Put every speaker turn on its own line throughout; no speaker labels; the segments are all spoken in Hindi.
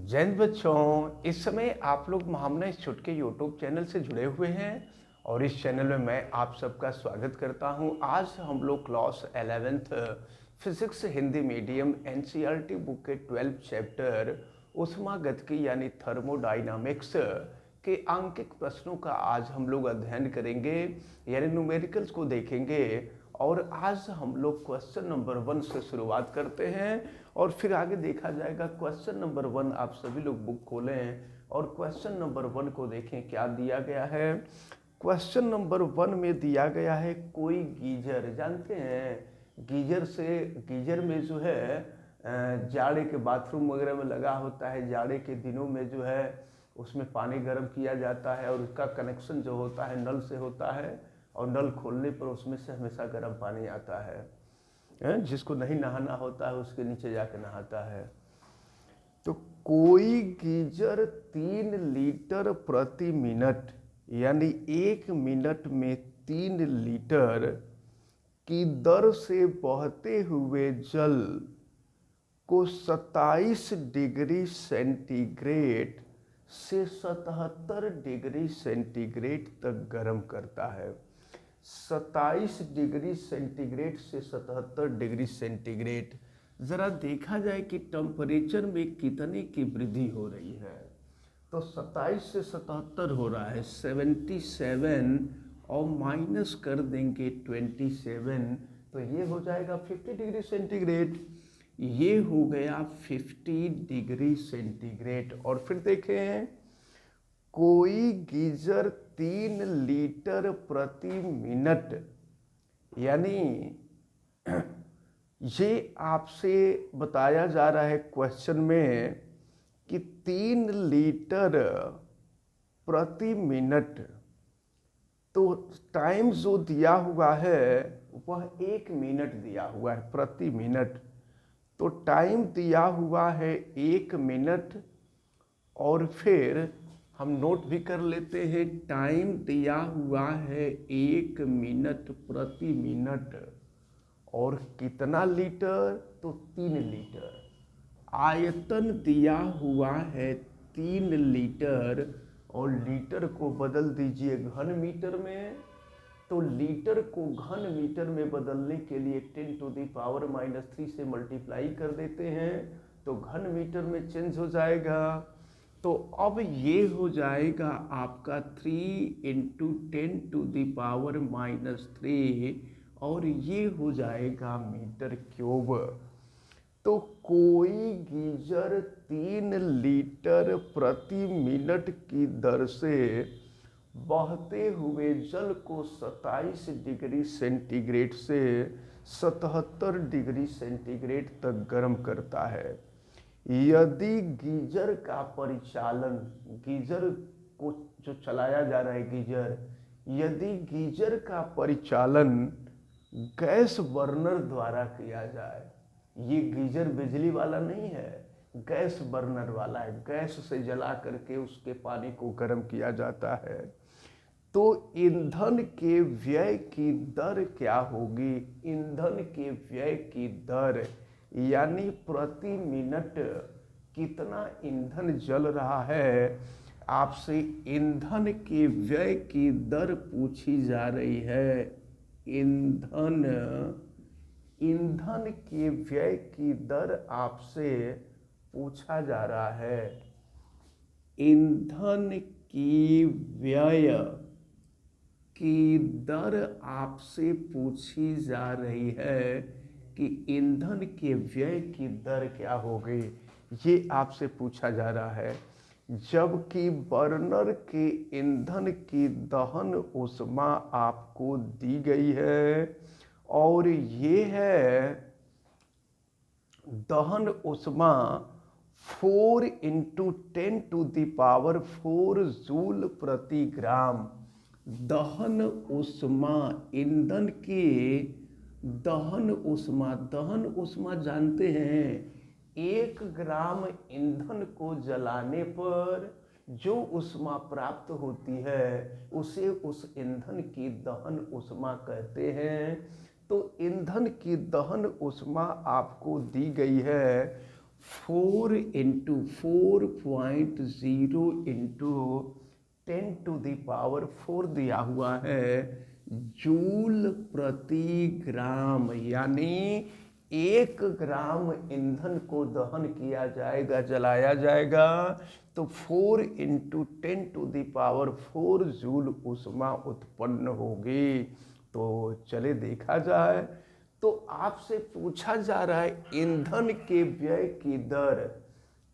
जय हिंद बच्चों, इस समय आप लोग महामना इस छुटके यूट्यूब चैनल से जुड़े हुए हैं और इस चैनल में मैं आप सबका स्वागत करता हूं। आज हम लोग class 11th physics Hindi medium NCERT book के 12th चैप्टर ऊष्मागतिकी यानी थर्मोडायनामिक्स के आंकिक प्रश्नों का आज हम लोग अध्ययन करेंगे, यानी न्यूमेरिकल्स को देखेंगे। और आज हम लोग क्वेश्चन नंबर 1 से शुरुआत करते हैं और फिर आगे देखा जाएगा। क्वेश्चन नंबर 1 आप सभी लोग बुक खोलें और क्वेश्चन नंबर 1 को देखें क्या दिया गया है। क्वेश्चन नंबर 1 में दिया गया है कोई गीजर, जानते हैं गीजर में जो है जाड़े के बाथरूम वगैरह में लगा होता है। जाड़े के दिनों में जो है उसमें पानी गर्म किया जाता है और उसका कनेक्शन जो होता है नल से होता है और नल खोलने पर उसमें से हमेशा गर्म पानी आता है। जिसको नहीं नहाना होता है उसके नीचे जाके नहाता है। तो कोई गीजर 3 लीटर प्रति मिनट यानी 1 मिनट में 3 लीटर की दर से बहते हुए जल को 27 डिग्री सेंटीग्रेड से 77 डिग्री सेंटीग्रेड तक गर्म करता है। 27 डिग्री सेंटीग्रेड से 77 डिग्री सेंटीग्रेड। ज़रा देखा जाए कि टेम्परेचर में कितने की वृद्धि हो रही है। तो 27 से 77 हो रहा है 77 और माइनस कर देंगे 27, तो ये हो जाएगा 50 डिग्री सेंटीग्रेड। ये हो गया 50 डिग्री सेंटीग्रेड। और फिर देखें कोई गीजर 3 लीटर प्रति मिनट, यानी ये आपसे बताया जा रहा है क्वेश्चन में कि 3 लीटर प्रति मिनट, तो टाइम जो दिया हुआ है वह 1 मिनट दिया हुआ है प्रति मिनट। तो टाइम दिया हुआ है 1 मिनट और फिर हम नोट भी कर लेते हैं टाइम दिया हुआ है 1 मिनट प्रति मिनट और कितना लीटर, तो 3 लीटर। आयतन दिया हुआ है 3 लीटर और लीटर को बदल दीजिए घन मीटर में। तो लीटर को घन मीटर में बदलने के लिए 10⁻³ से मल्टीप्लाई कर देते हैं तो घन मीटर में चेंज हो जाएगा। तो अब ये हो जाएगा आपका 3 × 10⁻³ और ये हो जाएगा मीटर क्यूब। तो कोई गीजर 3 लीटर प्रति मिनट की दर से बहते हुए जल को 27 डिग्री सेंटीग्रेड से 77 डिग्री सेंटीग्रेड तक गर्म करता है। यदि गीजर का परिचालन, गीजर को जो चलाया जा रहा है गीजर, यदि गीजर का परिचालन गैस बर्नर द्वारा किया जाए, ये गीजर बिजली वाला नहीं है, गैस बर्नर वाला है, गैस से जला करके उसके पानी को गर्म किया जाता है, तो ईंधन के व्यय की दर क्या होगी। ईंधन के व्यय की दर यानी प्रति मिनट कितना ईंधन जल रहा है, आपसे ईंधन के व्यय की दर पूछी जा रही है। ईंधन के व्यय की दर आपसे पूछा जा रहा है। ईंधन की व्यय की दर आपसे पूछी जा रही है कि ईंधन के व्यय की दर क्या होगी, ये आपसे पूछा जा रहा है। जबकि बर्नर के ईंधन की दहन ऊष्मा आपको दी गई है और ये है दहन ऊष्मा 4 × 10⁴ जूल प्रति ग्राम। दहन ऊष्मा, ईंधन की दहन ऊष्मा जानते हैं, 1 ग्राम ईंधन को जलाने पर जो ऊष्मा प्राप्त होती है उसे उस ईंधन की दहन ऊष्मा कहते हैं। तो ईंधन की दहन ऊष्मा आपको दी गई है 4 इंटू 4.0 इंटू 10⁴ दिया हुआ है जूल प्रति ग्राम, यानी 1 ग्राम ईंधन को दहन किया जाएगा, जलाया जाएगा, तो 4 इंटू 10⁴ जूल ऊष्मा उत्पन्न होगी। तो चले देखा जाए, तो आपसे पूछा जा रहा है ईंधन के व्यय की दर।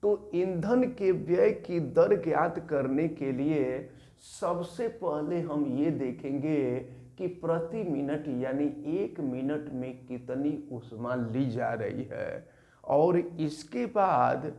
तो ईंधन के व्यय की दर ज्ञात करने के लिए सबसे पहले हम ये देखेंगे कि प्रति मिनट यानी 1 मिनट में कितनी ऊष्मा ली जा रही है, और इसके बाद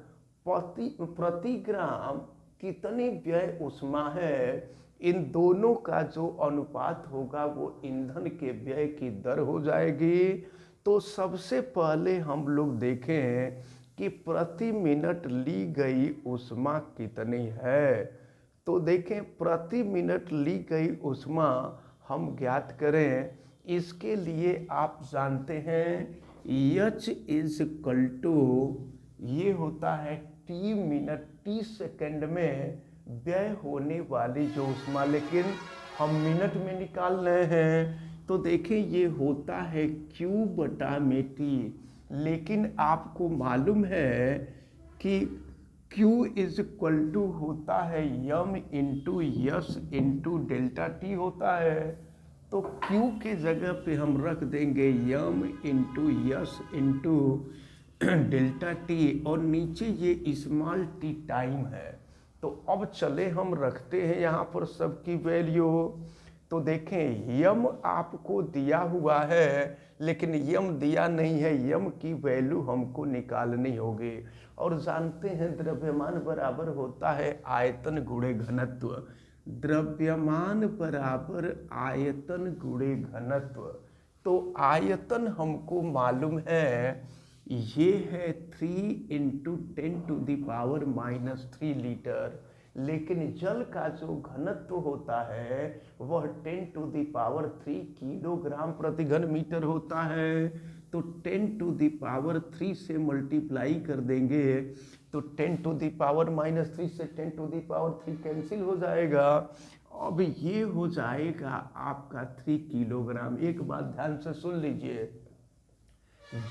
प्रति ग्राम कितनी व्यय ऊष्मा है। इन दोनों का जो अनुपात होगा वो ईंधन के व्यय की दर हो जाएगी। तो सबसे पहले हम लोग देखें कि प्रति मिनट ली गई ऊष्मा कितनी है। तो देखें प्रति मिनट ली गई ऊष्मा हम ज्ञात करें, इसके लिए आप जानते हैं H इज इक्वल टू, ये होता है टी मिनट, टी सेकंड में व्यय होने वाली जो ऊष्मा, लेकिन हम मिनट में निकाल रहे हैं। तो देखें ये होता है Q बटा में T, लेकिन आपको मालूम है कि Q इज इक्वल टू होता है M into yes into delta T होता है। तो Q के जगह पे हम रख देंगे M into yes into delta T, और नीचे ये स्मॉल t टाइम है। तो अब चले हम रखते हैं यहाँ पर सबकी वैल्यू। तो देखें यम आपको दिया हुआ है, लेकिन यम दिया नहीं है, यम की वैल्यू हमको निकालनी होगी। और जानते हैं द्रव्यमान बराबर होता है आयतन गुणे घनत्व, द्रव्यमान बराबर आयतन गुणे घनत्व। तो आयतन हमको मालूम है, ये है 3 इंटू 10⁻³ लीटर, लेकिन जल का जो घनत्व होता है वह 10⁻³ किलोग्राम प्रति घन मीटर होता है। तो 10⁻³ से मल्टीप्लाई कर देंगे तो 10⁻³ से 10⁻³ कैंसिल हो जाएगा। अब ये हो जाएगा आपका 3 किलोग्राम। एक बात ध्यान से सुन लीजिए,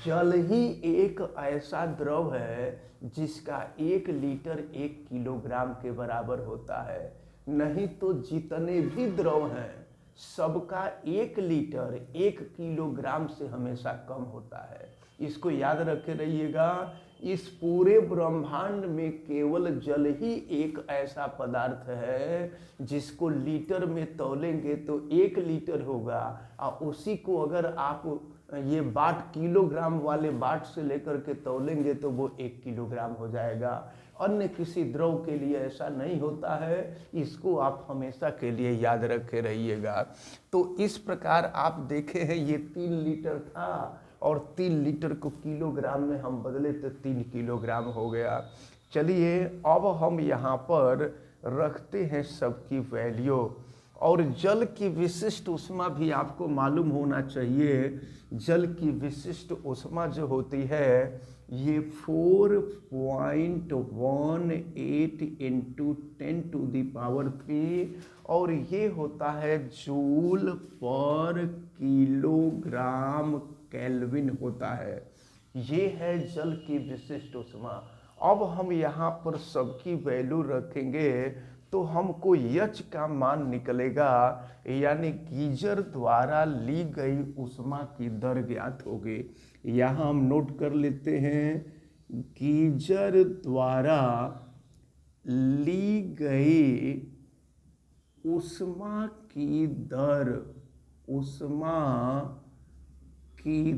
जल ही एक ऐसा द्रव है जिसका 1 लीटर 1 किलोग्राम के बराबर होता है, नहीं तो जितने भी द्रव हैं सबका 1 लीटर 1 किलोग्राम से हमेशा कम होता है। इसको याद रखे रहिएगा। इस पूरे ब्रह्मांड में केवल जल ही एक ऐसा पदार्थ है जिसको लीटर में तौलेंगे तो 1 लीटर होगा, और उसी को अगर आप ये बाट किलोग्राम वाले बाट से लेकर के तौलेंगे तो वो 1 किलोग्राम हो जाएगा। अन्य किसी द्रव के लिए ऐसा नहीं होता है, इसको आप हमेशा के लिए याद रखे रहिएगा। तो इस प्रकार आप देखे हैं ये 3 लीटर था, और 3 लीटर को किलोग्राम में हम बदले तो 3 किलोग्राम हो गया। चलिए अब हम यहाँ पर रखते हैं सबकी वैल्यू, और जल की विशिष्ट ऊष्मा भी आपको मालूम होना चाहिए। जल की विशिष्ट ऊष्मा जो होती है ये 4.18 इंटू 10⁻³ और ये होता है जूल पर किलोग्राम केल्विन होता है। ये है जल की विशिष्ट ऊष्मा। अब हम यहाँ पर सबकी वैल्यू रखेंगे तो हमको H का मान निकलेगा, यानी गीजर द्वारा ली गई ऊष्मा की दर ज्ञात होगी। यहाँ हम नोट कर लेते हैं, गीजर द्वारा ली गई ऊष्मा की दर, ऊष्मा की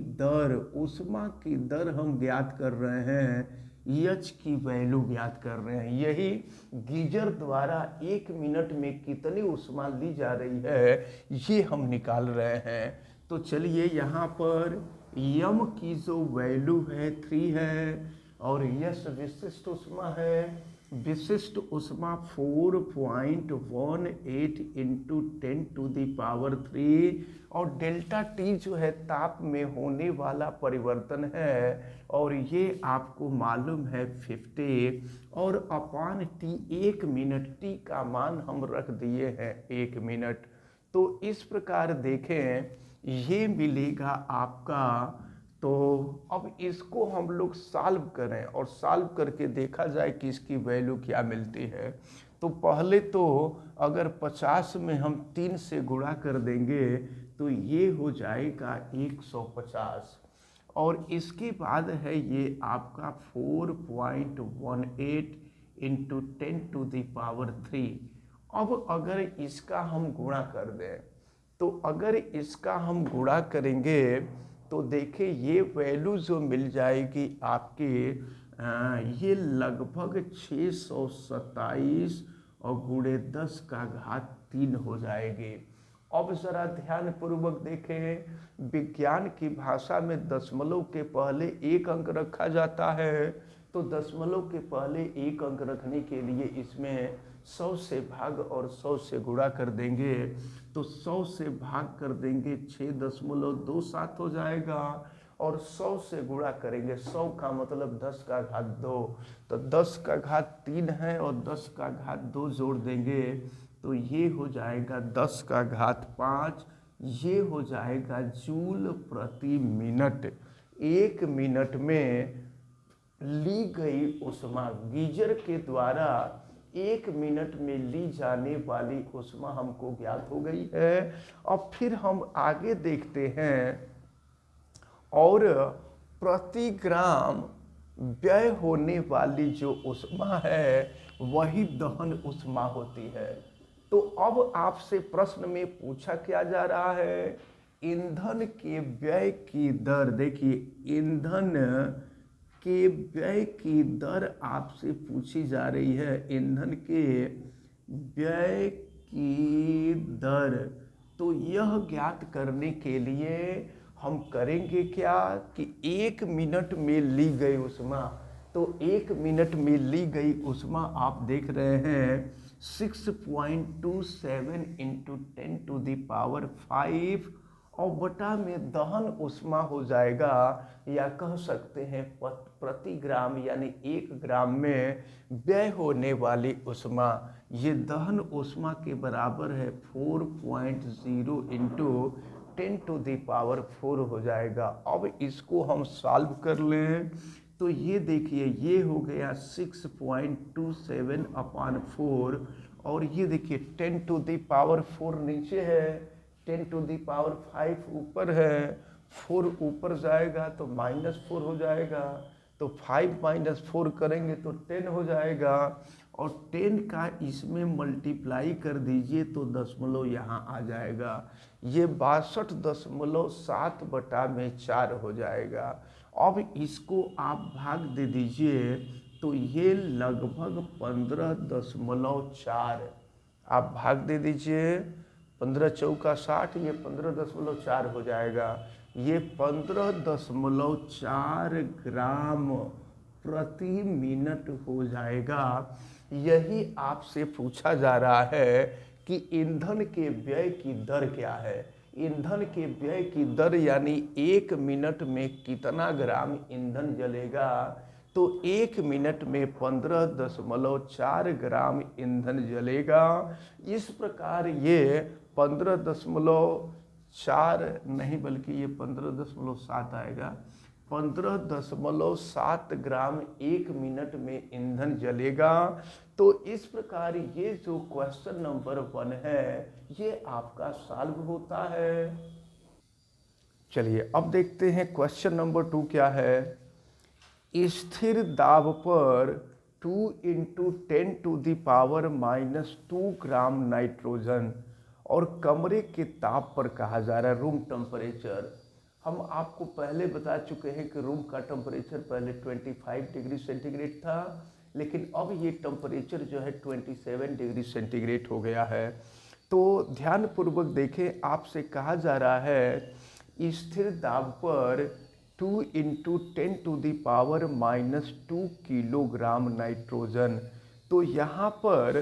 दर हम ज्ञात कर रहे हैं, H की वैल्यू ज्ञात कर रहे हैं। यही गीजर द्वारा 1 मिनट में कितनी ऊष्मा ली जा रही है ये हम निकाल रहे हैं। तो चलिए यहाँ पर M की जो वैल्यू है 3 है, और H विशिष्ट ऊष्मा है, विशिष्ट ऊष्मा 4.18 इंटू 10⁻³ और डेल्टा टी जो है ताप में होने वाला परिवर्तन है और ये आपको मालूम है 50 और अपान टी 1 मिनट, टी का मान हम रख दिए हैं 1 मिनट। तो इस प्रकार देखें ये मिलेगा आपका। तो अब इसको हम लोग सॉल्व करें और सॉल्व करके देखा जाए कि इसकी वैल्यू क्या मिलती है। तो पहले तो अगर 50 में हम 3 से गुणा कर देंगे तो ये हो जाएगा 150 और इसके बाद है ये आपका 4.18 इंटू 10⁻³। अब अगर इसका हम गुणा कर दें तो अगर इसका हम गुणा करेंगे तो देखिए ये वैल्यू जो मिल जाएगी आपके ये लगभग 627 और गुणे 10⁻³ हो जाएगी। अब ज़रा ध्यान पूर्वक देखें, विज्ञान की भाषा में दशमलव के पहले एक अंक रखा जाता है, तो दशमलव के पहले एक अंक रखने के लिए इसमें 100 से भाग और 100 से गुणा कर देंगे। तो 100 से भाग कर देंगे 6.27 हो जाएगा और 100 से गुणा करेंगे 100 का मतलब 10⁻²। तो 10⁻³ है और 10⁻² जोड़ देंगे तो ये हो जाएगा 10⁻5। ये हो जाएगा जूल प्रति मिनट। 1 मिनट में ली गई ऊष्मा, गीजर के द्वारा 1 मिनट में ली जाने वाली ऊष्मा हमको ज्ञात हो गई है। अब फिर हम आगे देखते हैं और प्रति ग्राम व्यय होने वाली जो ऊष्मा है वही दहन ऊष्मा होती है। तो अब आपसे प्रश्न में पूछा क्या जा रहा है, ईंधन के व्यय की दर। देखिए ईंधन के व्यय की दर आपसे पूछी जा रही है, ईंधन के व्यय की दर। तो यह ज्ञात करने के लिए हम करेंगे क्या कि 1 मिनट में ली गई ऊष्मा, तो 1 मिनट में ली गई ऊष्मा आप देख रहे हैं 6.27 इंटू 10⁵ और बटा में दहन ऊष्मा हो जाएगा, या कह सकते हैं प्रति ग्राम यानी 1 ग्राम में व्यय होने वाली ऊष्मा, ये दहन ऊष्मा के बराबर है 4.0 इंटू 10⁴ हो जाएगा। अब इसको हम सॉल्व कर लें तो ये देखिए ये हो गया 6.27 अपान 4 और ये देखिए 10⁴ नीचे है, 10⁵ ऊपर है, 4 ऊपर जाएगा तो -4 हो जाएगा, तो 5 - 4 करेंगे तो 10 हो जाएगा और 10 का इसमें मल्टीप्लाई कर दीजिए तो दशमलव यहाँ आ जाएगा, ये 62.7/4 हो जाएगा। अब इसको आप भाग दे दीजिए तो ये लगभग 15.4 आप भाग दे दीजिए, 15 चौका 60, ये 15.4 हो जाएगा। ये 15.4 ग्राम प्रति मिनट हो जाएगा। यही आपसे पूछा जा रहा है कि ईंधन के व्यय की दर क्या है। ईंधन के व्यय की दर यानी 1 मिनट में कितना ग्राम ईंधन जलेगा, तो 1 मिनट में 15.4 ग्राम ईंधन जलेगा। इस प्रकार ये 15.4 नहीं बल्कि ये 15.7 आएगा, 15.7 ग्राम 1 मिनट में ईंधन जलेगा। तो इस प्रकार ये जो क्वेश्चन नंबर 1 है ये आपका सॉल्व होता है। चलिए अब देखते हैं क्वेश्चन नंबर 2 क्या है। स्थिर दाब पर 2 × 10⁻⁻² ग्राम नाइट्रोजन और कमरे के ताप पर कहा जा रहा है रूम टेम्परेचर। हम आपको पहले बता चुके हैं कि रूम का टेम्परेचर पहले 25 डिग्री सेंटीग्रेड था, लेकिन अब ये टेम्परेचर जो है 27 डिग्री सेंटीग्रेड हो गया है। तो ध्यानपूर्वक देखें, आपसे कहा जा रहा है स्थिर दाब पर 2 × 10⁻⁻² किलोग्राम नाइट्रोजन। तो तो यहाँ पर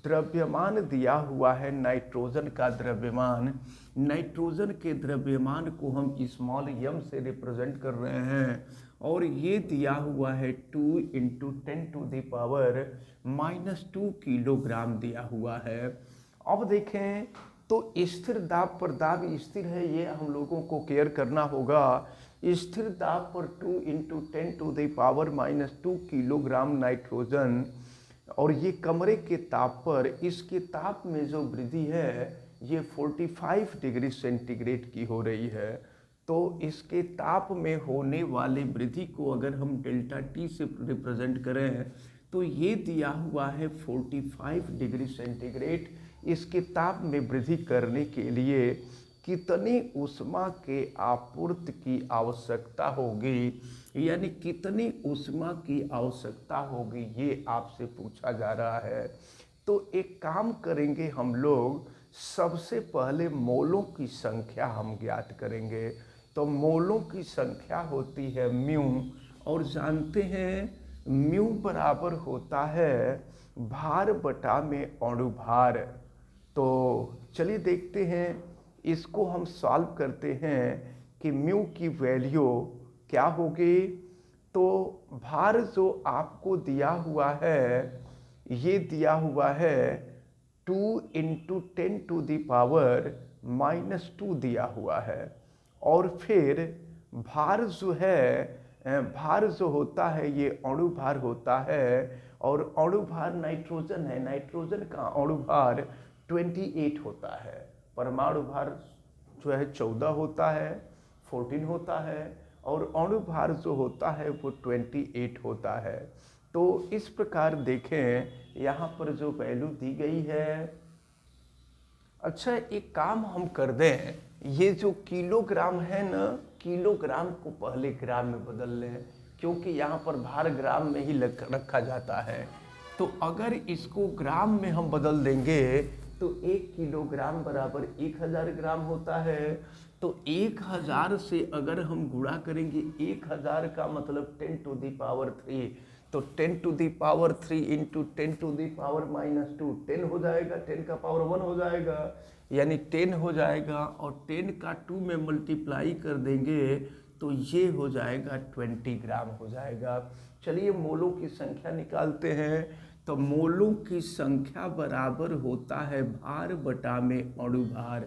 द्रव्यमान दिया हुआ है नाइट्रोजन का द्रव्यमान। नाइट्रोजन के द्रव्यमान को हम स्मॉल m से रिप्रेजेंट कर रहे हैं और ये दिया हुआ है 2 × 10⁻⁻² किलोग्राम दिया हुआ है। अब देखें तो स्थिर दाब पर, दाब स्थिर है ये हम लोगों को केयर करना होगा। स्थिर दाब पर 2 × 10⁻² किलोग्राम नाइट्रोजन, और ये कमरे के ताप पर, इसके ताप में जो वृद्धि है ये 45 डिग्री सेंटीग्रेड की हो रही है। तो इसके ताप में होने वाली वृद्धि को अगर हम डेल्टा टी से रिप्रेजेंट करें तो ये दिया हुआ है 45 डिग्री सेंटीग्रेड। इसके ताप में वृद्धि करने के लिए कितनी ऊष्मा के आपूर्ति की आवश्यकता होगी, यानी कितनी ऊष्मा की आवश्यकता होगी, ये आपसे पूछा जा रहा है। तो एक काम करेंगे हम लोग, सबसे पहले मोलों की संख्या हम ज्ञात करेंगे। तो मोलों की संख्या होती है म्यू, और जानते हैं म्यू बराबर होता है भार बटा में अणु भार। तो चलिए देखते हैं, इसको हम सॉल्व करते हैं कि म्यू की वैल्यू क्या होगी। तो भार जो आपको दिया हुआ है, ये दिया हुआ है 2 × 10⁻⁻² दिया हुआ है। और फिर भार जो है, भार जो होता है ये अणु भार होता है, और अणु भार नाइट्रोजन है, नाइट्रोजन का अणु भार 28 होता है। परमाणु भार जो है 14 होता है, 14 होता है, और अणु भार जो होता है वो 28 होता है। तो इस प्रकार देखें यहाँ पर जो वैल्यू दी गई है। अच्छा, एक काम हम कर दें, ये जो किलोग्राम है ना, किलोग्राम को पहले ग्राम में बदल लें, क्योंकि यहाँ पर भार ग्राम में ही रखा जाता है। तो अगर इसको ग्राम में हम बदल देंगे तो 1 किलोग्राम बराबर 1000 ग्राम होता है। तो 1000 से अगर हम गुणा करेंगे, 1000 का मतलब 10⁻3, तो 10⁻3 × 10⁻⁻², 10 हो जाएगा, 10 का पावर 1 हो जाएगा, यानी 10 हो जाएगा, और 10 का 2 में मल्टीप्लाई कर देंगे तो ये हो जाएगा 20 ग्राम हो जाएगा। चलिए मोलों की संख्या निकालते हैं। तो मोलों की संख्या बराबर होता है भार बटा में अणु भार।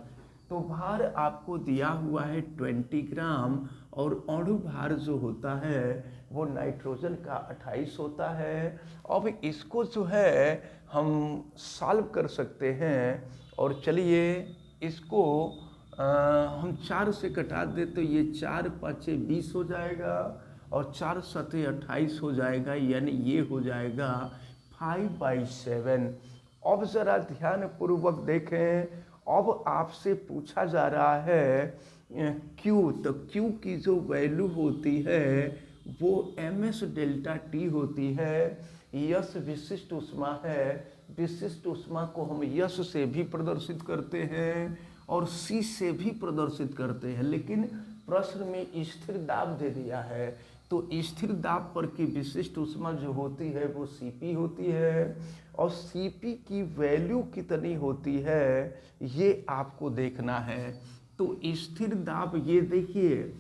तो भार आपको दिया हुआ है 20 ग्राम, और अणु भार जो होता है वो नाइट्रोजन का 28 होता है। अब इसको जो है हम सॉल्व कर सकते हैं, और चलिए इसको हम 4 से कटा दे तो ये 4 × 5 = 20 हो जाएगा, और 4 × 7 = 28 हो जाएगा, यानी ये हो जाएगा 5/7। अब ज़रा ध्यान पूर्वक देखें, अब आपसे पूछा जा रहा है Q, तो Q की जो वैल्यू होती है वो ms डेल्टा टी होती है। यश विशिष्ट ऊष्मा है, विशिष्ट ऊष्मा को हम यश से भी प्रदर्शित करते हैं और C से भी प्रदर्शित करते हैं, लेकिन प्रश्न में स्थिर दाब दे दिया है। तो स्थिर दाब पर की विशिष्ट ऊष्मा जो होती है वो Cp होती है, और Cp की वैल्यू कितनी होती है ये आपको देखना है। तो स्थिर दाब, ये देखिए,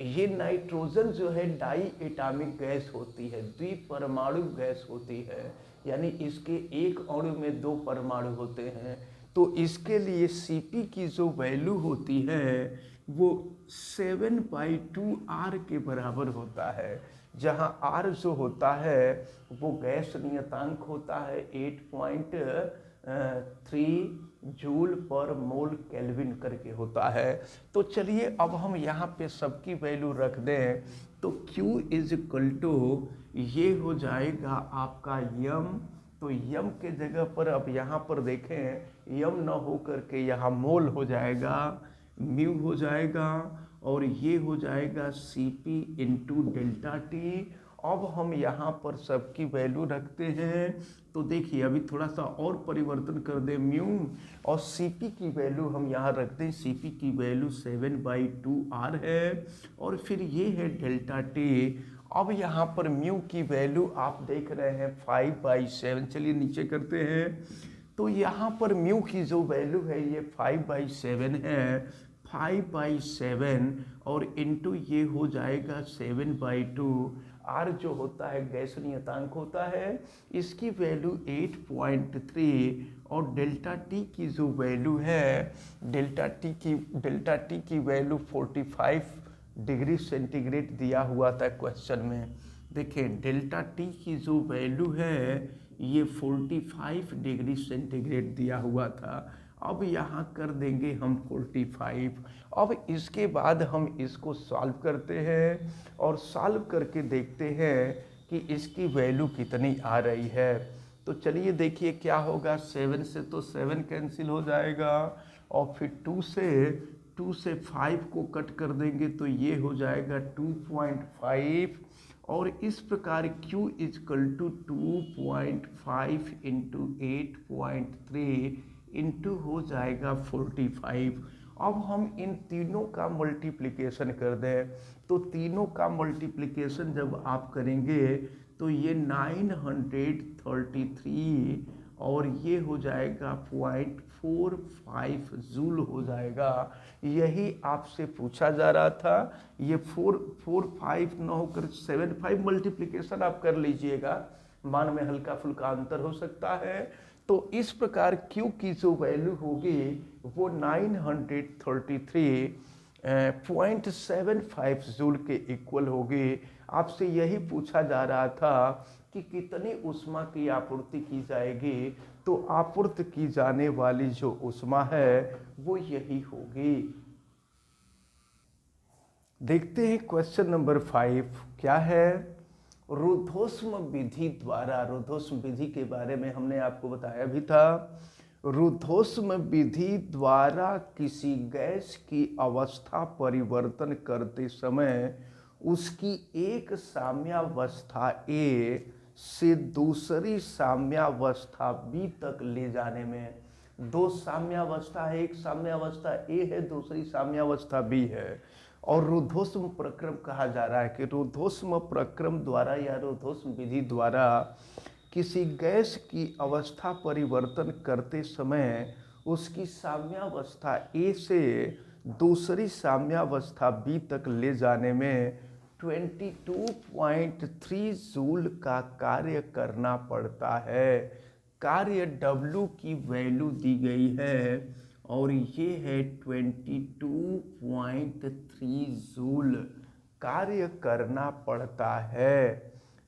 ये नाइट्रोजन जो है डाई एटॉमिक गैस होती है, द्विपरमाणु गैस होती है, यानी इसके एक अणु में 2 परमाणु होते हैं। तो इसके लिए Cp की जो वैल्यू होती है वो 7/2 R के बराबर होता है, जहां R जो होता है वो गैस नियतांक होता है 8.3 जूल पर मोल केल्विन करके होता है। तो चलिए अब हम यहाँ पे सबकी वैल्यू रख दें, तो Q = ये हो जाएगा आपका m। तो m के जगह पर अब यहाँ पर देखें m न हो करके यहाँ मोल हो जाएगा, म्यू हो जाएगा, और ये हो जाएगा Cp × डेल्टा टी। अब हम यहाँ पर सबकी वैल्यू रखते हैं, तो देखिए अभी थोड़ा सा और परिवर्तन कर दें, म्यू और Cp की वैल्यू हम यहाँ रख दें। Cp की वैल्यू 7/2 R है, और फिर ये है डेल्टा टी, अब यहाँ पर म्यू की वैल्यू आप देख रहे हैं 5/7। चलिए नीचे करते हैं। तो यहाँ पर म्यू की जो वैल्यू है ये 5/7 है। 5/7 और इंटू ये हो जाएगा 7/2। आर जो होता है गैस नियतांक होता है, इसकी वैल्यू 8.3 और डेल्टा टी की जो वैल्यू है, डेल्टा टी की वैल्यू 45 डिग्री सेंटीग्रेड दिया हुआ था क्वेश्चन में। देखिए डेल्टा टी की जो वैल्यू है ये 45 डिग्री सेंटीग्रेड दिया हुआ था। अब यहाँ कर देंगे हम 45। अब इसके बाद हम इसको सॉल्व करते हैं और सॉल्व करके देखते हैं कि इसकी वैल्यू कितनी आ रही है। तो चलिए देखिए क्या होगा। 7 से तो 7 कैंसिल हो जाएगा और फिर 2 से 5 को कट कर देंगे तो ये हो जाएगा 2.5 और इस प्रकार Q equal to 2.5 into 8.3 into हो जाएगा 45। अब हम इन तीनों का मल्टीप्लिकेशन कर दें तो तीनों का मल्टीप्लिकेशन जब आप करेंगे तो ये 933 और ये हो जाएगा 0.45 जूल हो जाएगा। यही आपसे पूछा जा रहा था। ये 4.5 न होकर 7.5 मल्टीप्लिकेशन आप कर लीजिएगा, मान में हल्का फुल्का अंतर हो सकता है। तो इस प्रकार Q की जो वैल्यू होगी वो 933.75 जूल के इक्वल होगी। आपसे यही पूछा जा रहा था कि कितनी ऊष्मा की आपूर्ति की जाएगी, तो आपूर्ति की जाने वाली जो ऊष्मा है वो यही होगी। देखते हैं क्वेश्चन नंबर 5 क्या है। रुद्धोष्म विधि द्वारा, रुद्धोष्म विधि के बारे में हमने आपको बताया भी था। रुद्धोष्म विधि द्वारा किसी गैस की अवस्था परिवर्तन करते समय उसकी एक साम्यावस्था A से दूसरी साम्यावस्था B तक ले जाने में, दो साम्यावस्था है, एक साम्यावस्था A है, दूसरी साम्यावस्था B है और रुद्धोष्म प्रक्रम कहा जा रहा है कि रुद्धोष्म प्रक्रम द्वारा या रुद्धोष्म विधि द्वारा किसी गैस की अवस्था परिवर्तन करते समय उसकी साम्यावस्था A से दूसरी साम्यावस्था B तक ले जाने में 22.3 जूल का कार्य करना पड़ता है। कार्य W की वैल्यू दी गई है और ये है 22.3 जूल कार्य करना पड़ता है।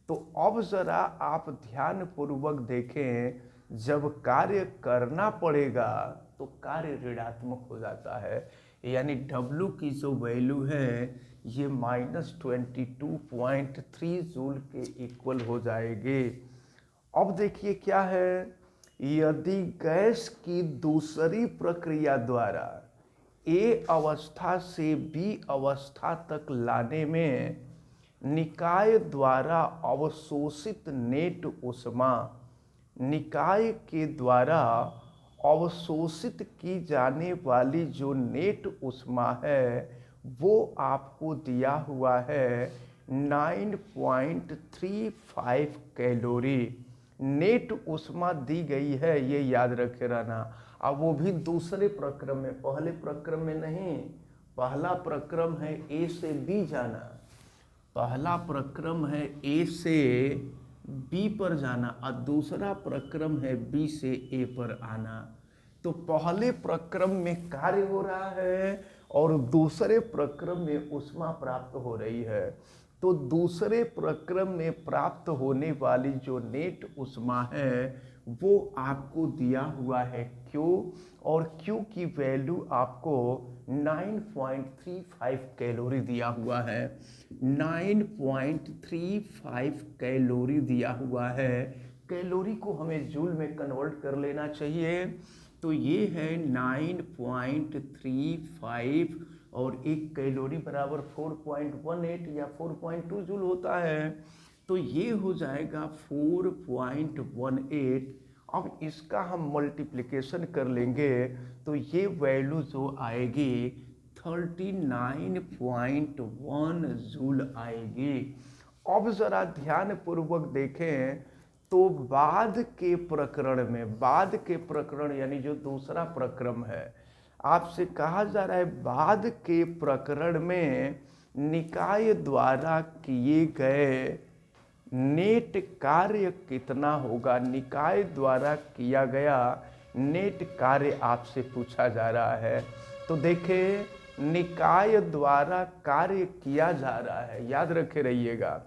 तो अब ज़रा आप ध्यानपूर्वक देखें, जब कार्य करना पड़ेगा तो कार्य ऋणात्मक हो जाता है, यानी W की जो वैल्यू है ये -22.3 जूल के इक्वल हो जाएगी। अब देखिए क्या है, यदि गैस की दूसरी प्रक्रिया द्वारा A अवस्था से B अवस्था तक लाने में निकाय द्वारा अवशोषित नेट ऊष्मा, निकाय के द्वारा अवशोषित की जाने वाली जो नेट ऊष्मा है वो आपको दिया हुआ है 9.35 कैलोरी। नेट ऊष्मा दी गई है, ये याद रखे रहना। अब वो भी दूसरे प्रक्रम में, पहले प्रक्रम में नहीं। पहला प्रक्रम है A से B जाना, पहला प्रक्रम है A से B पर जाना और दूसरा प्रक्रम है B से A पर आना। तो पहले प्रक्रम में कार्य हो रहा है और दूसरे प्रक्रम में ऊष्मा प्राप्त हो रही है। तो दूसरे प्रक्रम में प्राप्त होने वाली जो नेट ऊष्मा है वो आपको दिया हुआ है Q, और Q की वैल्यू आपको 9.35 कैलोरी दिया हुआ है। 9.35 कैलोरी दिया हुआ है। कैलोरी को हमें जूल में कन्वर्ट कर लेना चाहिए। तो ये है 9.35 और एक कैलोरी बराबर 4.18 या 4.2 जूल होता है। तो ये हो जाएगा 4.18। अब इसका हम मल्टीप्लिकेशन कर लेंगे तो ये वैल्यू जो आएगी 39.1 जूल आएगी। अब जरा ध्यान पूर्वक देखें तो बाद के प्रकरण यानी जो दूसरा प्रक्रम है, आपसे कहा जा रहा है बाद के प्रकरण में निकाय द्वारा किए गए नेट कार्य कितना होगा। निकाय द्वारा किया गया नेट कार्य आपसे पूछा जा रहा है। तो देखिए, निकाय द्वारा कार्य किया जा रहा है, याद रखे रहिएगा।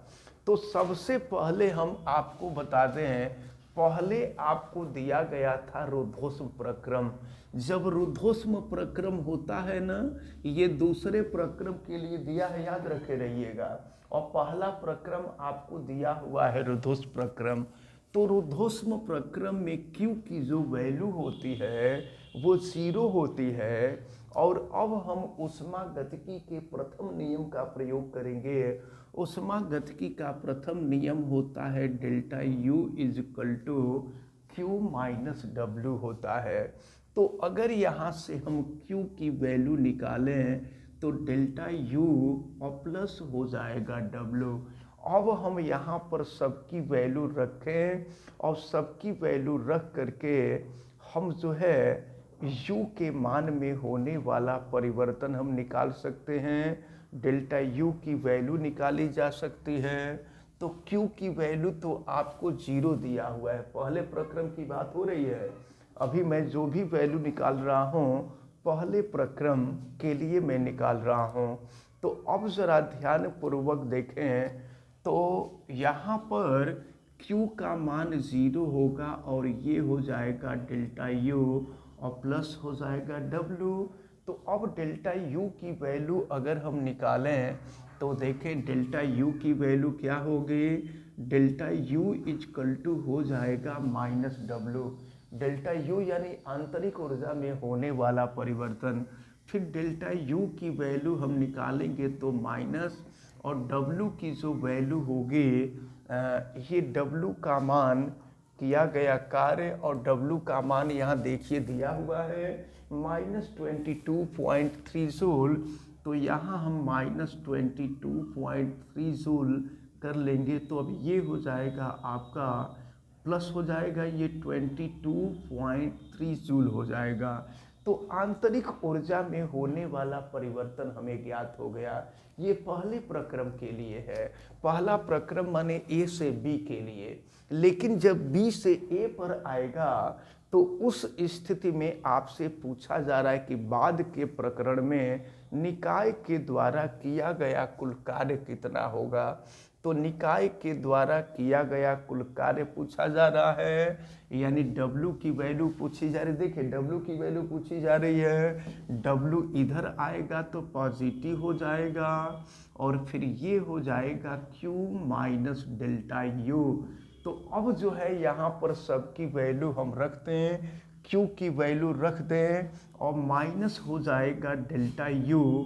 तो सबसे पहले हम आपको बताते हैं, पहले आपको दिया गया था रुद्धोष्म प्रक्रम। जब रुद्धोष्म प्रक्रम होता है ना, ये दूसरे प्रक्रम के लिए दिया है, याद रखे रहिएगा। और पहला प्रक्रम आपको दिया हुआ है रुद्धोष्म प्रक्रम। तो रुद्धोष्म प्रक्रम में Q की जो वैल्यू होती है वो 0 होती है। और अब हम ऊष्मागतिकी के प्रथम नियम का प्रयोग करेंगे। ऊष्मागतिकी का प्रथम नियम होता है delta U equal to Q minus W होता है। तो अगर यहाँ से हम Q की वैल्यू निकालें तो डेल्टा U और प्लस हो जाएगा W। अब हम यहाँ पर सबकी वैल्यू रखें और सबकी वैल्यू रख करके हम जो है U के मान में होने वाला परिवर्तन हम निकाल सकते हैं। डेल्टा U की वैल्यू निकाली जा सकती है। तो Q की वैल्यू तो आपको 0 दिया हुआ है, पहले प्रक्रम की बात हो रही है। अभी मैं जो भी वैल्यू निकाल रहा हूँ पहले प्रक्रम के लिए मैं निकाल रहा हूँ। तो अब ज़रा ध्यान पूर्वक देखें तो यहाँ पर Q का मान 0 होगा और ये हो जाएगा डेल्टा U और प्लस हो जाएगा W। तो अब डेल्टा U की वैल्यू अगर हम निकालें तो देखें डेल्टा U की वैल्यू क्या होगी। डेल्टा U इजकल टू हो जाएगा माइनस W। डेल्टा U यानी आंतरिक ऊर्जा में होने वाला परिवर्तन। फिर डेल्टा U की वैल्यू हम निकालेंगे तो माइनस, और W की जो वैल्यू होगी ये W का मान किया गया कार्य, और W का मान यहाँ देखिए दिया हुआ है -22.3 जूल। तो यहाँ हम -22.3 जूल कर लेंगे तो अब ये हो जाएगा आपका प्लस हो जाएगा, ये 22.3 जूल हो जाएगा। तो आंतरिक ऊर्जा में होने वाला परिवर्तन हमें ज्ञात हो गया। ये पहले प्रक्रम के लिए है, पहला प्रक्रम माने A से B के लिए। लेकिन जब B से A पर आएगा तो उस स्थिति में आपसे पूछा जा रहा है कि बाद के प्रकरण में निकाय के द्वारा किया गया कुल कार्य कितना होगा। तो निकाय के द्वारा किया गया कुल कार्य पूछा जा रहा है, यानी W की वैल्यू पूछी जा रही है। देखिए W की वैल्यू पूछी जा रही है, W इधर आएगा तो पॉजिटिव हो जाएगा और फिर ये हो जाएगा Q माइनस डेल्टा U। तो अब जो है यहाँ पर सबकी वैल्यू हम रखते हैं, Q की वैल्यू रख दें और माइनस हो जाएगा डेल्टा U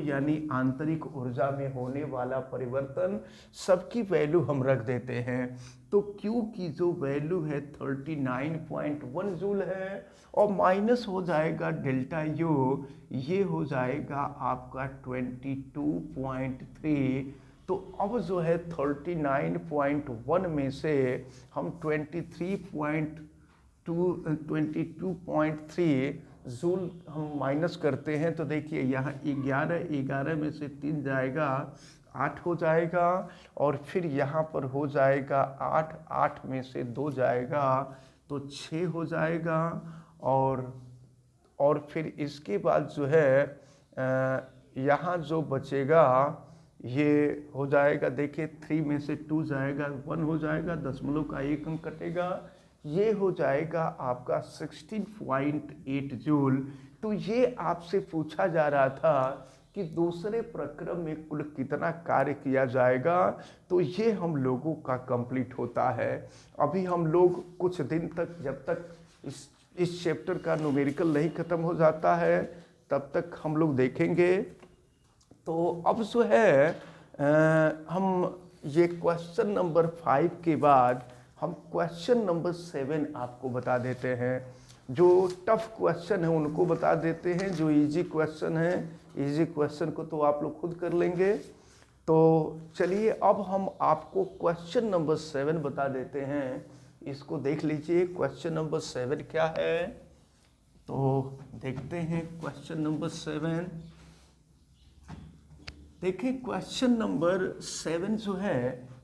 यानी आंतरिक ऊर्जा में होने वाला परिवर्तन, सबकी वैल्यू हम रख देते हैं। तो Q की जो वैल्यू है 39.1 जूल है और माइनस हो जाएगा डेल्टा U, ये हो जाएगा आपका 22.3। तो अब जो है 39.1 में से हम 22.3 जूल हम माइनस करते हैं तो देखिए यहाँ 11 में से 3 जाएगा 8 हो जाएगा, और फिर यहाँ पर हो जाएगा 8 में से 2 जाएगा तो 6 हो जाएगा, और फिर इसके बाद जो है यहाँ जो बचेगा ये हो जाएगा, देखिए 3 में से 2 जाएगा 1 हो जाएगा, दशमलव का 1 अंक कटेगा, ये हो जाएगा आपका 16.8 जूल। तो ये आपसे पूछा जा रहा था कि दूसरे प्रक्रम में कुल कितना कार्य किया जाएगा। तो ये हम लोगों का कंप्लीट होता है। अभी हम लोग कुछ दिन तक, जब तक इस चैप्टर का न्यूमेरिकल नहीं ख़त्म हो जाता है तब तक हम लोग देखेंगे। तो अब जो है हम ये क्वेश्चन नंबर 5 के बाद हम क्वेश्चन नंबर 7 आपको बता देते हैं। जो टफ क्वेश्चन है उनको बता देते हैं, जो इजी क्वेश्चन है इजी क्वेश्चन को तो आप लोग खुद कर लेंगे। तो चलिए अब हम आपको क्वेश्चन नंबर 7 बता देते हैं। इसको देख लीजिए, क्वेश्चन नंबर 7 क्या है। तो देखते हैं क्वेश्चन नंबर 7। देखिए क्वेश्चन नंबर 7 जो है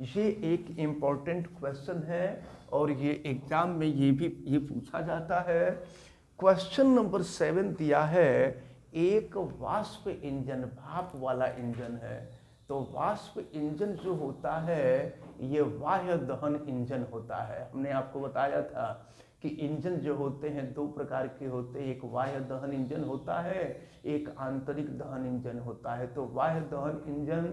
ये एक इम्पॉर्टेंट क्वेश्चन है और ये एग्जाम में ये पूछा जाता है। क्वेश्चन नंबर 7 दिया है, एक वाष्प इंजन, भाप वाला इंजन है। तो वाष्प इंजन जो होता है ये बाह्य दहन इंजन होता है। हमने आपको बताया था कि इंजन जो होते हैं दो प्रकार के होते हैं, एक बाह्य दहन इंजन होता है, एक आंतरिक दहन इंजन होता है। तो बाह्य दहन इंजन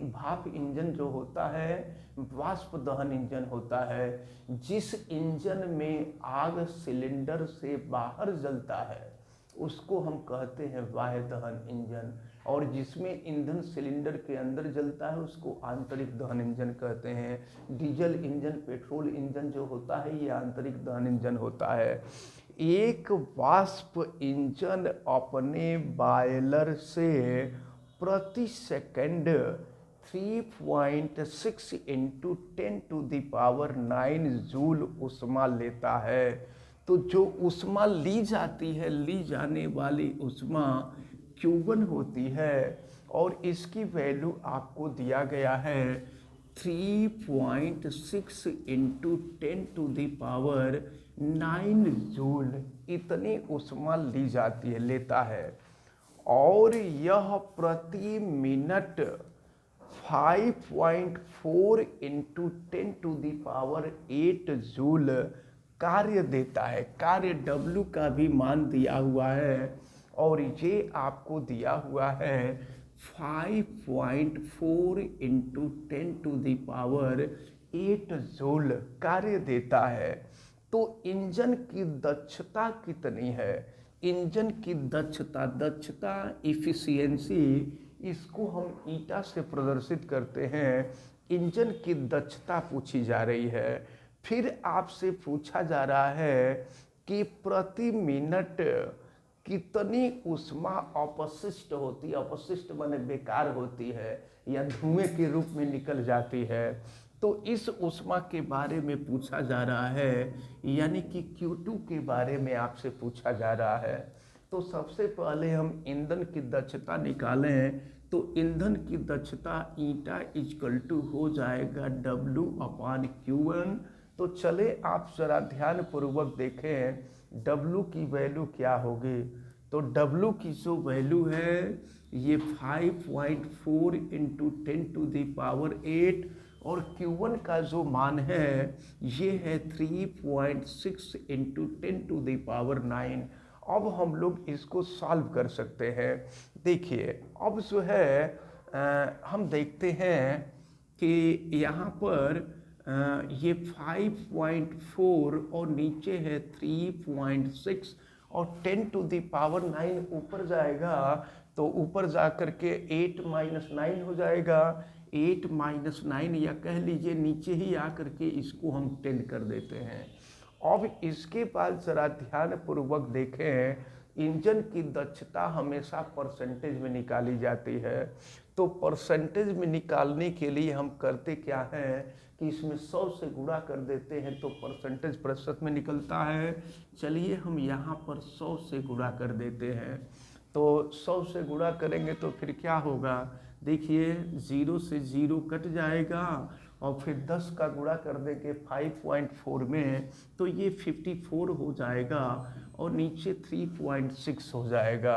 भाप इंजन जो होता है वाष्प दहन इंजन होता है। जिस इंजन में आग सिलेंडर से बाहर जलता है उसको हम कहते हैं बाह्य दहन इंजन, और जिसमें ईंधन सिलेंडर के अंदर जलता है उसको आंतरिक दहन इंजन कहते हैं। डीजल इंजन, पेट्रोल इंजन जो होता है ये आंतरिक दहन इंजन होता है। एक वाष्प इंजन अपने बॉयलर से प्रति सेकंड 3.6 इंटू 10⁹ जूल उष्मा लेता है। तो जो उष्मा ली जाती है, ली जाने वाली उष्मा Q1 होती है और इसकी वैल्यू आपको दिया गया है 3.6 इंटू 10⁹ जूल, इतनी उष्मा ली जाती है, लेता है। और यह प्रति मिनट 5.4 इंटू 10⁸ जूल कार्य देता है। कार्य W का भी मान दिया हुआ है और ये आपको दिया हुआ है 5.4 इंटू 10⁸ जूल कार्य देता है। तो इंजन की दक्षता कितनी है? इंजन की दक्षता इफिशियंसी, इसको हम ईटा से प्रदर्शित करते हैं। इंजन की दक्षता पूछी जा रही है। फिर आपसे पूछा जा रहा है कि प्रति मिनट कितनी उष्मा अपशिष्ट होती है। अपशिष्ट माने बेकार होती है या धुएं के रूप में निकल जाती है। तो इस उष्मा के बारे में पूछा जा रहा है, यानी कि Q2 के बारे में आपसे पूछा जा रहा है। तो सबसे पहले हम ईंधन की दक्षता निकालें तो ईंधन की दक्षता ईटा इक्वल टू हो जाएगा W/Q1। तो चले आप जरा ध्यान पूर्वक देखें W की वैल्यू क्या होगी। तो W की जो वैल्यू है ये 5.4 इंटू 10⁸ और Q1 का जो मान है ये है 3.6 इंटू 10⁹। अब हम लोग इसको सॉल्व कर सकते हैं। देखिए अब जो है हम देखते हैं कि यहाँ पर ये 5.4 और नीचे है 3.6 और 10⁹ ऊपर जाएगा तो ऊपर जा कर के 8 - 9 हो जाएगा। 8 - 9 या कह लीजिए नीचे ही आकर के इसको हम 10 कर देते हैं। अब इसके बाद जरा ध्यान पूर्वक देखें, इंजन की दक्षता हमेशा परसेंटेज में निकाली जाती है। तो परसेंटेज में निकालने के लिए हम करते क्या हैं कि इसमें 100 से गुणा कर देते हैं तो परसेंटेज प्रतिशत में निकलता है। चलिए हम यहाँ पर 100 से गुणा कर देते हैं। तो 100 से गुणा करेंगे तो फिर क्या होगा, देखिए 0 से 0 कट जाएगा और फिर 10 का गुणा कर देंगे 5.4 में तो ये 54 हो जाएगा और नीचे 3.6 हो जाएगा।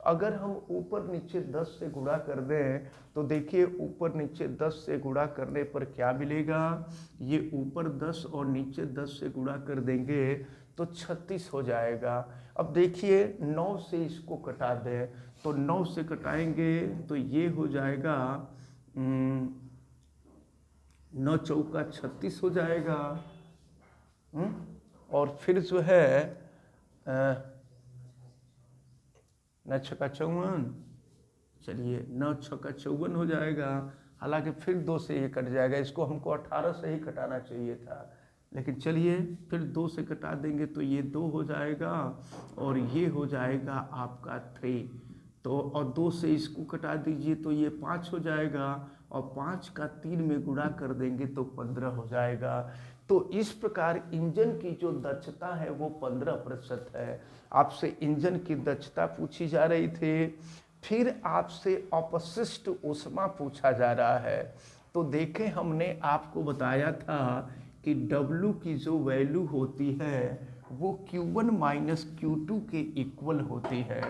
अगर हम ऊपर नीचे 10 से गुणा कर दें तो देखिए ऊपर नीचे 10 से गुणा करने पर क्या मिलेगा, ये ऊपर 10 और नीचे 10 से गुणा कर देंगे तो 36 हो जाएगा। अब देखिए 9 से इसको कटा दें तो 9 से कटाएंगे तो ये हो जाएगा 9 चौका 36 हो जाएगा। और फिर जो है 9 छक्का 54, चलिए 9 छक्का 54 हो जाएगा। हालांकि फिर 2 से ये कट जाएगा, इसको हमको 18 से ही कटाना चाहिए था, लेकिन चलिए फिर 2 से कटा देंगे तो ये 2 हो जाएगा और ये हो जाएगा आपका 3। तो और 2 से इसको कटा दीजिए तो ये 5 हो जाएगा और 5 का 3 में गुणा कर देंगे तो 15 हो जाएगा। तो इस प्रकार इंजन की जो दक्षता है वो 15% है। आपसे इंजन की दक्षता पूछी जा रही थी। फिर आपसे अपशिष्ट ऊष्मा पूछा जा रहा है। तो देखें, हमने आपको बताया था कि W की जो वैल्यू होती है वो Q1 माइनस Q2 के इक्वल होती है।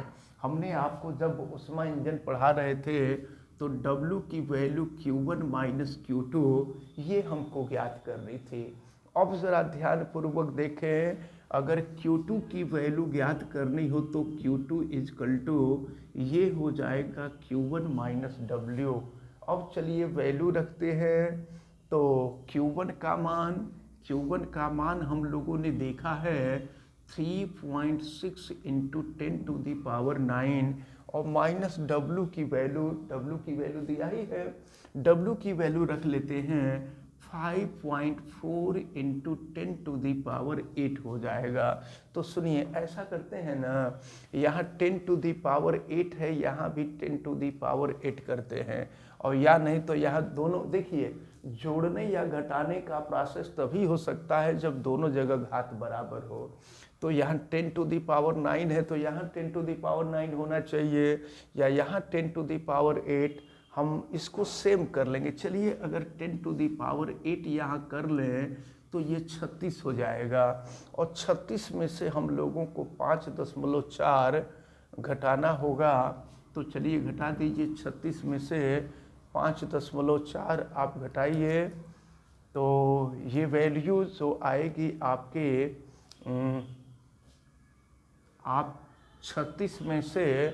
हमने आपको जब ऊष्मा इंजन पढ़ा रहे थे तो W की वैल्यू Q1 माइनस Q2 ये हमको ज्ञात करनी थी। अब ज़रा ध्यानपूर्वक देखें, अगर Q2 की वैल्यू ज्ञात करनी हो तो Q2 इजकल टू ये हो जाएगा Q1 माइनस W। अब चलिए वैल्यू रखते हैं। तो Q1 का मान हम लोगों ने देखा है 3.6 इंटू 10⁻⁹ और माइनस W की वैल्यू दिया ही है। W की वैल्यू रख लेते हैं 5.4 इंटू 10⁸ हो जाएगा। तो सुनिए, ऐसा करते हैं ना, यहाँ 10⁸ है, यहाँ भी 10⁸ करते हैं। और या नहीं तो यहाँ दोनों, देखिए जोड़ने या घटाने का प्रोसेस तभी हो सकता है जब दोनों जगह घात बराबर हो। तो यहाँ 10⁹ है तो यहाँ 10⁹ होना चाहिए, या यहाँ 10⁸। हम इसको सेम कर लेंगे। चलिए, अगर 10⁸ यहाँ कर लें तो ये 36 हो जाएगा। और 36 में से हम लोगों को 5.4 घटाना होगा। तो चलिए घटा दीजिए, 36 में से 5.4 आप घटाइए तो ये वैल्यू जो आएगी आपके आप 36 में से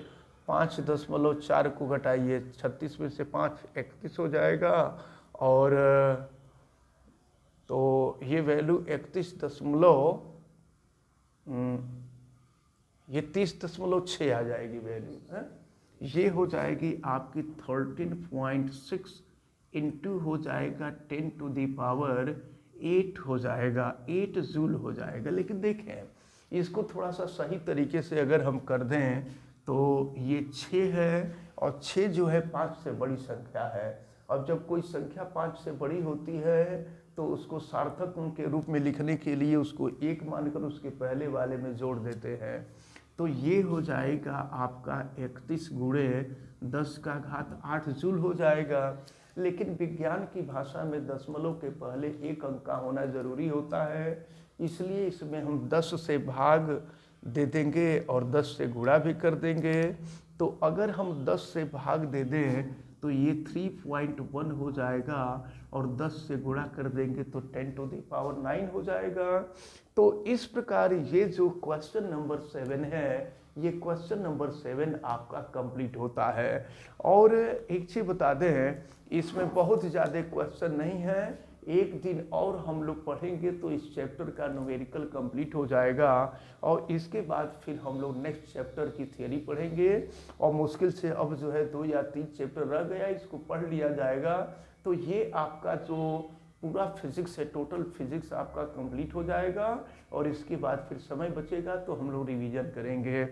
5.4 को घटाइए, 36 में से 5 31 हो जाएगा। और तो ये वैल्यू 30.6 आ जाएगी वैल्यू है। ये हो जाएगी आपकी 13.6 इंटू हो जाएगा 10⁸ हो जाएगा, 8 जूल हो जाएगा। लेकिन देखें, इसको थोड़ा सा सही तरीके से अगर हम कर दें तो ये 6 है, और 6 जो है 5 से बड़ी संख्या है। अब जब कोई संख्या 5 से बड़ी होती है तो उसको सार्थक के रूप में लिखने के लिए उसको 1 मानकर उसके पहले वाले में जोड़ देते हैं। तो ये हो जाएगा आपका 31 गुणे 10⁸ जूल हो जाएगा। लेकिन विज्ञान की भाषा में दशमलव के पहले एक अंक का होना ज़रूरी होता है, इसलिए इसमें हम 10 से भाग दे देंगे और 10 से गुणा भी कर देंगे। तो अगर हम 10 से भाग दे दें तो ये 3.1 हो जाएगा, और 10 से गुणा कर देंगे तो 10⁹ हो जाएगा। तो इस प्रकार ये जो क्वेश्चन नंबर 7 है, ये क्वेश्चन नंबर 7 आपका कंप्लीट होता है। और एक चीज़ बता दें, इसमें बहुत ज़्यादा क्वेश्चन नहीं है। एक दिन और हम लोग पढ़ेंगे तो इस चैप्टर का न्यूमेरिकल कंप्लीट हो जाएगा, और इसके बाद फिर हम लोग नेक्स्ट चैप्टर की थियरी पढ़ेंगे। और मुश्किल से अब जो है 2 या 3 चैप्टर रह गया, इसको पढ़ लिया जाएगा तो ये आपका जो पूरा फिजिक्स है, टोटल फिजिक्स आपका कंप्लीट हो जाएगा। और इसके बाद फिर समय बचेगा तो हम लोग रिवीजन करेंगे।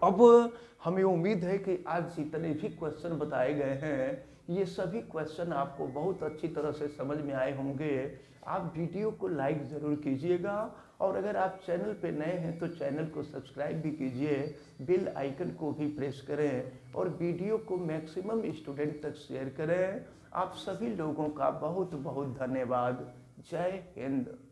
अब हमें उम्मीद है कि आज जितने भी क्वेश्चन बताए गए हैं ये सभी क्वेश्चन आपको बहुत अच्छी तरह से समझ में आए होंगे। आप वीडियो को लाइक ज़रूर कीजिएगा, और अगर आप चैनल पे नए हैं तो चैनल को सब्सक्राइब भी कीजिए, बेल आइकन को भी प्रेस करें, और वीडियो को मैक्सिमम स्टूडेंट तक शेयर करें। आप सभी लोगों का बहुत बहुत धन्यवाद। जय हिंद।